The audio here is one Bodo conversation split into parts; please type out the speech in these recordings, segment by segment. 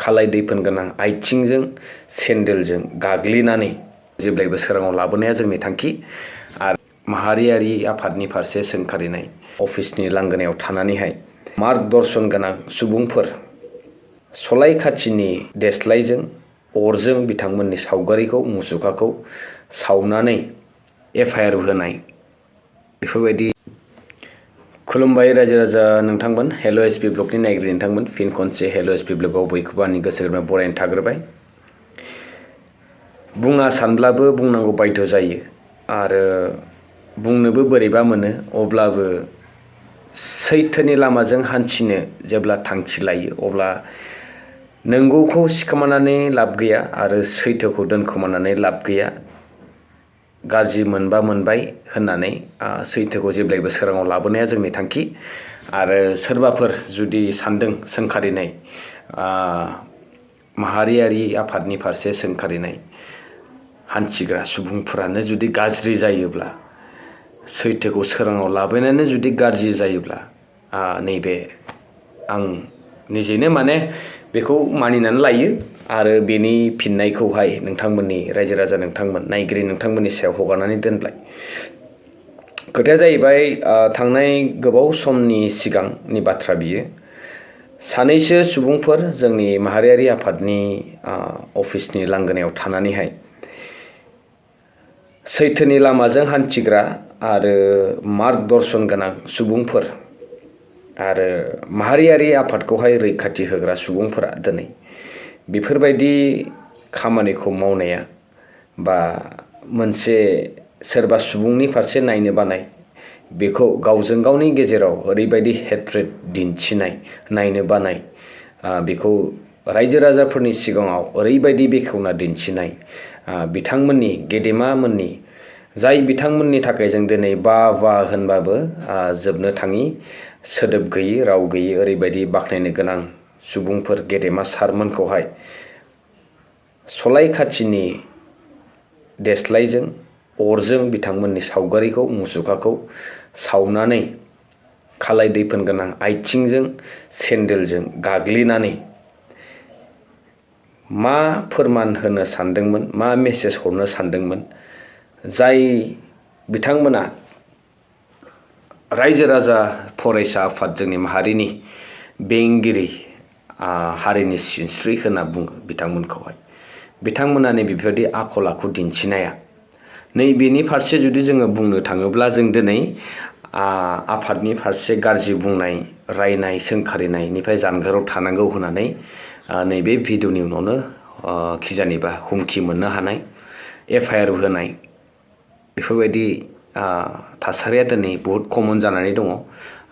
खालाय दैफोन गोनां आथिंजों सेन्देलजों गाग्लिनानै जेब्लायबो सोराङाव लाबोनाया जोंनि थांखि। आरो माहारियारि आफादनि फारसे सोंखारिनाय अफिसनि लांगोनायाव थानानैहाय मार्गदर्शन गोनां सुबुंफोर सलाय खाथिनि देस्लायजों अरजों बिथांमोननि सावगारिखौ मुसुखाखौ सावनानै FIR होनाय बेफोरबायदि। खुलुमबाय रायजो राजा नोंथांमोन, हेल' SP ब्लगनि नायगिरि नोंथांमोन, फिन खनसे हेल' SP ब्लगआव बयखौबो आंनि गोसो गोरबोनिफ्राय बरायनाय थाग्रोबाय। बुङा सानब्लाबो बुंनांगौ बाध्य जायो आरो बुंनोबो बोरैबा मोनो, अब्लाबो सैथोनि लामाजों हान्थिनो जेब्ला थांखि लायो अब्ला नंगौखौ सिखोमानानै लाब गैया आरो सैथोखौ दोनखोमानानै लाब गैया। गाज्रि मोनबा मोनबाय होननानै सैथोखौ जेब्लायबो सोराङाव लाबोनाया जोंनि थांखि। आरो सोरबाफोर जुदि सानदों सोंखारिनाय माहारियारि आफादनि फारसे सोंखारिनाय हान्थिग्रा सुबुंफोरानो जुदि गाज्रि जायोब्ला, सैथोखौ सोराङाव लाबोनायानो जुदि गाज्रि जायोब्ला, नैबे आं निजेनो बेखौ मानिनानै लायो आरो बेनि फिननायखौहाय नोंथांमोननि रायजो राजा नोंथांमोन नायगिरि नोंथांमोननि सायाव हगारनानै दोनबाय। खोथाया जाहैबाय थांनाय गोबाव समनि सिगांनि बाथ्रा बियो। सानैसो सुबुंफोर जोंनि माहारियारि आफादनि अफिसनि लांगोनायाव थानानैहाय सैथोनि लामाजों हान्थिग्रा आरो मार्गदर्शन गोनां सुबुंफोर आरो माहारियारि आफादखौहाय रैखाथि होग्रा सुबुंफोरा दिनै बेफोरबायदि खामानिखौ मावनाया बा मोनसे सोरबा सुबुंनि फारसे नायनो बानाय, बेखौ गावजों गावनि गेजेराव ओरैबायदि हेट्रेड दिन्थिनाय, नायनो बानाय, बेखौ रायजो राजाफोरनि सिगाङाव ओरैबायदि बेखेवना दिन्थिनाय, बिथांमोननि गेदेमामोननि जाय बिथांमोननि थाखाय जों दिनै बा होनबाबो जोबनो थाङि, सोदोब गैयै, राव गैयै, ओरैबायदि बाख्नायनो गोनां सुबुंफोर गेदेमा सारमोनखौहाय सलाय खाथिनि देस्लायजों अरजों बिथांमोननि सावगारिखौ मुसुखाखौ सावनानै खालाय दैफोन गोनां आथिंजों सेन्देलजों गाग्लिनानै मा फोरमान होनो सानदोंमोन, मा मेसेज हरनो सानदोंमोन, जाय बिथांमोना रायजो राजा फरायसा आफाद जोंनि माहारिनि बेंगिरि, हारिनि सिनस्रि होनना बुङो बिथांमोनखौहाय, बिथांमोना बेफोरबायदि आखल आखु दिन्थिनाया, नैबेनि फारसे जुदि जोङो बुंनो थाङोब्ला जों दिनै आफादनि फारसे गाज्रि बुंनाय, रायनाय, सोंखारिनायनिफ्राय जानगाराव थानांगौ होननानै नैबे भिडिअनि उनावनो खिजानिबा हुमखि मोननो हानाय, FIR होनाय बेफोरबायदि थासारिया दिनै बहुद कमन जानानै दङ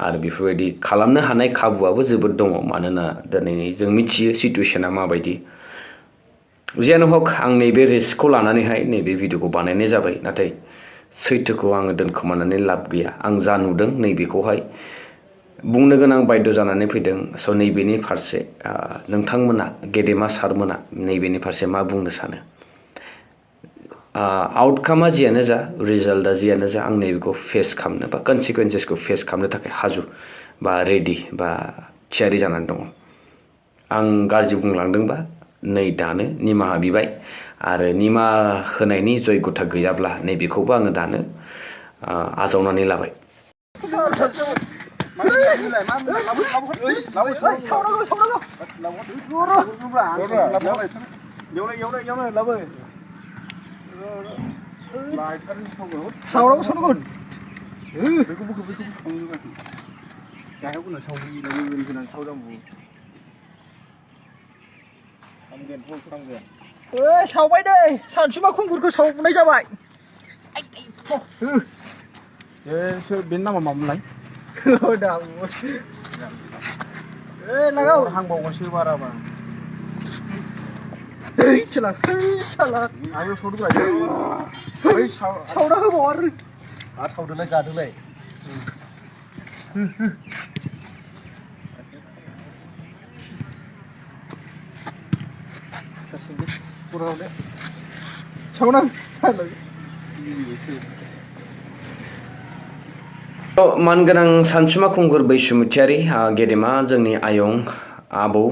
आरो बेफोरबायदि खालामनो हानाय खाबुआबो जोबोद दङ। मानोना दिनै जों मिथियो सिटुवेसना माबायदि। जियानो हक, आं नैबे रिस्कखौ लानानैहाय नैबे भिडिअखौ बानायनाय जाबाय। नाथाय सैथोखौ आङो दोनखोमानानै लाब गैया। आं जा नुदों नैबेखौहाय बुंनो गोनां बाध्य जानानै फैदों। स' नैबेनि फारसे नोंथांमोना, गेदेमा सारमोना नैबेनि फारसे मा बुंनो सानो? आउटकामा जियानो जा, रिजाल्टआ जियानो जा, आं नैबेखौ फेस खालामनो बा कनसिकुवेन्सेसखौ फेस खालामनो थाखाय हाजु बा रेडि बा थियारि जानानै दङ। आं गाज्रि बुंलांदोंबा नै दानो निमाहा बिबाय आरो निमाहा होनायनि जयगथा गैयाब्ला नैबेखौबो आङो दानो आजावनानै लाबाय। सावबाय दै, सानसुमा खुंगुरखौ सावनाय जाबाय। बेनि नामा मामोनलाय? हांबावगोनसो बाराबा। सावना होबाव आरो सावदोलाय गादोलाय। मानगोनां सानसुमा खुंगुर बैसुमुथियारि, गेदेमा जोंनि आयं, आबौ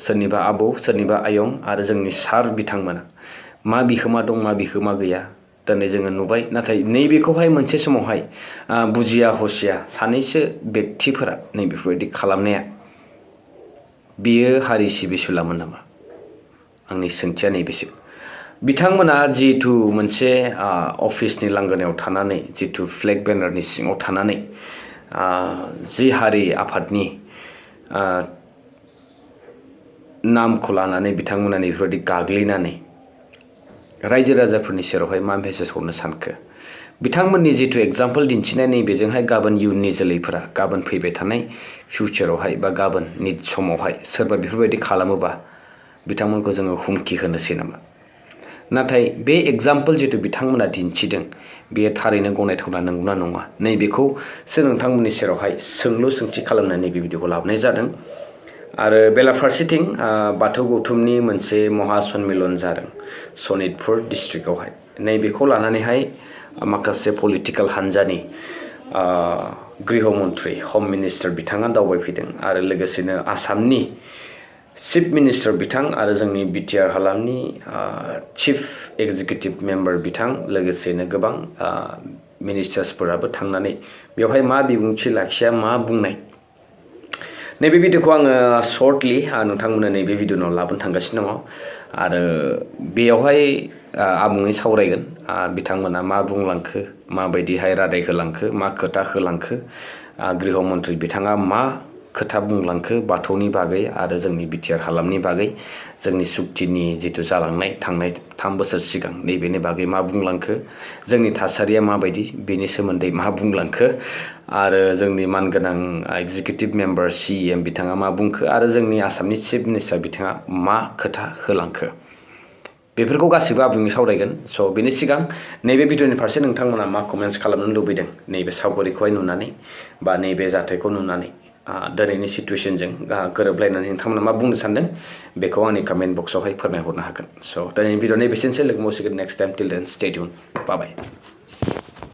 सोरनिबा आबौ सोरनिबा आयं आरो जोंनि सार बिथांमोना मा बिहोमा दं मा बिहोमा गैया दिनै जोङो नुबाय नाथाय नैबेखौहाय मोनसे समावहाय बुजिया हसिया सानैसो व्यक्तिफोरा नैबेफोरबायदि खालामनाया बियो हारि सिबिसुलामोन नामा आंनि सोंथिया नैबेसो बिथांमोना जिहेतु मोनसे अफिसनि लांगोनायाव थानानै जितु फ्लेग बेनारनि सिङाव थानानै जि हारि आफादनि नामखौ लानानै बिथांमोना बेफोरबायदि गाग्लिनानै रायजो राजाफोरनि सेरावहाय मा मेसेज हरनो सानखो बिथांमोननि जितु एग्जाम्पल दिन्थिनाय नैबेजोंहाय गाबोन इयुननि जोलैफोरा गाबोन फैबाय थानाय फिउचारावहाय बा गाबोननि समावहाय सोरबा बेफोरबायदि खालामोबा बिथांमोनखौ जोङो हुमखि होनोसै नामा नाथाय बे एग्जाम्पल जितु बिथांमोना दिन्थिदों बेयो थारैनो गनायथावना नंगौना नङा नैबेखौसो नोंथांमोननि सेरावहाय सोंथि खालामनानै नैबे भिडिअखौ लाबोनाय जादों आरो बेलाफारसेथिं बाथौ गौथुमनि मोनसे महासन्मिलन जादों सनितपुर डिस्ट्रिक्टआवहाय नैबेखौ लानानैहाय माखासे पलिटिकेल हान्जानि गृह मन्त्रि हम मिनिस्टार बिथाङा दावबायफैदों आरो लोगोसेनो आसामनि चिफ मिनिस्टार बिथां आरो जोंनि बिटिआर हालामनि चिफ एक्जिकिउटिभ मेम्बार बिथां लोगोसेनो गोबां मिनिस्टार्सफोराबो थांनानै बेवहाय मा बिबुंथि लाखिया मा बुंनाय नैबे भिडिअखौ आङो सर्टलि नोंथांमोननो नैबे भिडिअनाव लाबोनो थांगासिनो दङ आरो बेयावहाय आबुङै सावरायगोन बिथांमोना मा बुंलांखो माबायदिहाय रादाय होलांखो मा खोथा होलांखो गृह मन्त्रि बिथाङा मा खोथा बुंलांखो बाथौनि बागै आरो जोंनि बिटिआर हालामनि बागै जोंनि सुक्तिनि जितु जालांनाय थांनाय 3 बोसोर सिगां नैबेनि बागै मा बुंलांखो जोंनि थासारिया माबायदि बेनि सोमोन्दै मा बुंलांखो आरो जोंनि मानगोनां एक्जिकिउटिभ मेम्बार CEM बिथाङा मा बुंखो आरो जोंनि आसामनि चिफ मिनिस्टार बिथाङा मा खोथा होलांखो बेफोरखौ गासिबो आबुङै सावरायगोन स' बेनि सिगां नैबे भिडिअनि फारसे नोंथांमोना मा कमेन्ट्स खालामनो लुबैदों नैबे सावगारिखौहाय नुनानै बा नैबे जाथायखौ नुनानै दिनैनि सिटुएसनजों गोरोबलायनानै नोंथांमोना मा बुंनो सानदों बेखौ आंनि कमेन्ट बक्सआवहाय फोरमायहरनो हागोन स' दिनैनि भिडिअनि बेसेनोसै लोगो मोनसिगोन नेक्स्ट टाइम टिल देन स्टे टिउन बाय बाय